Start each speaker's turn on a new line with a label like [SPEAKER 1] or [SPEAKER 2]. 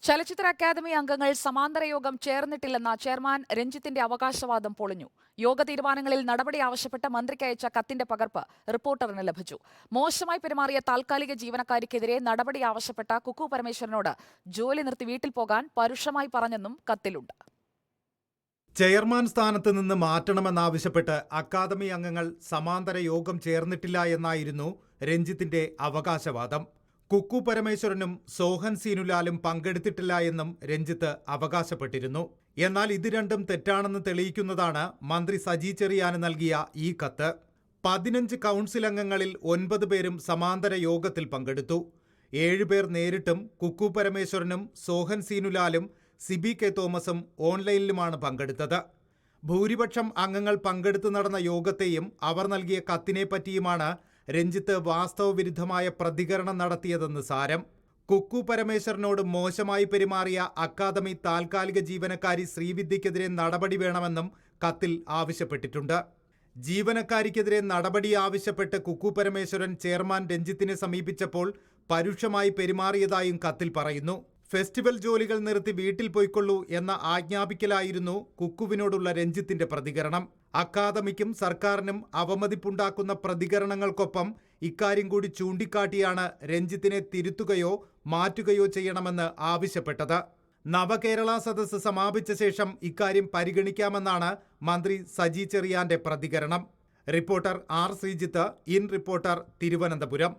[SPEAKER 1] ചലച്ചിത്ര അക്കാദമി അംഗങ്ങൾ സമാന്തര യോഗം ചേർന്നിട്ടില്ലെന്ന ചെയർമാൻ രഞ്ജിത്തിന്റെ അവകാശവാദം പൊളിഞ്ഞു. യോഗ തീരുമാനങ്ങളിൽ നടപടി ആവശ്യപ്പെട്ട മന്ത്രിക്ക് അയച്ച കത്തിന്റെ പകർപ്പ് റിപ്പോർട്ടറിന് ലഭിച്ചു. മോശമായി പെരുമാറിയ താൽക്കാലിക ജീവനക്കാരിക്കെതിരെ നടപടി ആവശ്യപ്പെട്ട കുക്കു പരമേശ്വരനോട് ജോലി നിർത്തി വീട്ടിൽ പോകാൻ പരുഷമായി പറഞ്ഞെന്നും കത്തിലുണ്ട്.
[SPEAKER 2] ചെയർമാൻ സ്ഥാനത്ത് നിന്ന് മാറ്റണമെന്നാവശ്യപ്പെട്ട് അക്കാദമി അംഗങ്ങൾ സമാന്തര യോഗം ചേർന്നിട്ടില്ല എന്നായിരുന്നു രഞ്ജിത്തിന്റെ അവകാശവാദം. കുക്കു പരമേശ്വരനും സോഹൻ സീനുലാലും പങ്കെടുത്തിട്ടില്ല എന്നും രഞ്ജിത്ത് അവകാശപ്പെട്ടിരുന്നു. എന്നാൽ ഇത് രണ്ടും തെറ്റാണെന്ന് തെളിയിക്കുന്നതാണ് മന്ത്രി സജി ചെറിയാന് നൽകിയ ഈ കത്ത്. 15 കൗൺസിൽ അംഗങ്ങളിൽ 9 പേരും സമാന്തര യോഗത്തിൽ പങ്കെടുത്തു. 7 പേർ നേരിട്ടും കുക്കു പരമേശ്വരനും സോഹൻ സീനുലാലും സിബി കെ തോമസും ഓൺലൈനിലുമാണ് പങ്കെടുത്തത്. ഭൂരിപക്ഷം അംഗങ്ങൾ പങ്കെടുത്തു നടന്ന യോഗത്തെയും അവർ നൽകിയ കത്തിനെപ്പറ്റിയുമാണ് രഞ്ജിത്ത് വാസ്തവവിരുദ്ധമായ പ്രതികരണം നടത്തിയതെന്ന് സാരം. കുക്കു പരമേശ്വരനോട് മോശമായി പെരുമാറിയ അക്കാദമി താൽക്കാലിക ജീവനക്കാരി ശ്രീവിദ്യക്കെതിരെ നടപടി വേണമെന്നും കത്തിൽ ആവശ്യപ്പെട്ടിട്ടുണ്ട്. ജീവനക്കാരിക്കെതിരെ നടപടി ആവശ്യപ്പെട്ട് കുക്കു പരമേശ്വരൻ ചെയർമാൻ രഞ്ജിത്തിനെ സമീപിച്ചപ്പോൾ പരുഷമായി പെരുമാറിയതായും കത്തിൽ പറയുന്നു. ഫെസ്റ്റിവൽ ജോലികൾ നിർത്തി വീട്ടിൽ പോയിക്കൊള്ളൂ എന്ന ആജ്ഞാപിക്കലായിരുന്നു കുക്കുവിനോടുള്ള രഞ്ജിത്തിന്റെ പ്രതികരണം. അക്കാദമിക്കും സർക്കാരിനും അവമതിപ്പുണ്ടാക്കുന്ന പ്രതികരണങ്ങൾക്കൊപ്പം ഇക്കാര്യം കൂടി ചൂണ്ടിക്കാട്ടിയാണ് രഞ്ജിത്തിനെ തിരുത്തുകയോ മാറ്റുകയോ ചെയ്യണമെന്ന് ആവശ്യപ്പെട്ടത്. നവകേരള സദസ്സ് സമാപിച്ച ശേഷം ഇക്കാര്യം പരിഗണിക്കാമെന്നാണ് മന്ത്രി സജി ചെറിയാന്റെ പ്രതികരണം. Reporter R Sreejith, in reporter, Thiruvananthapuram.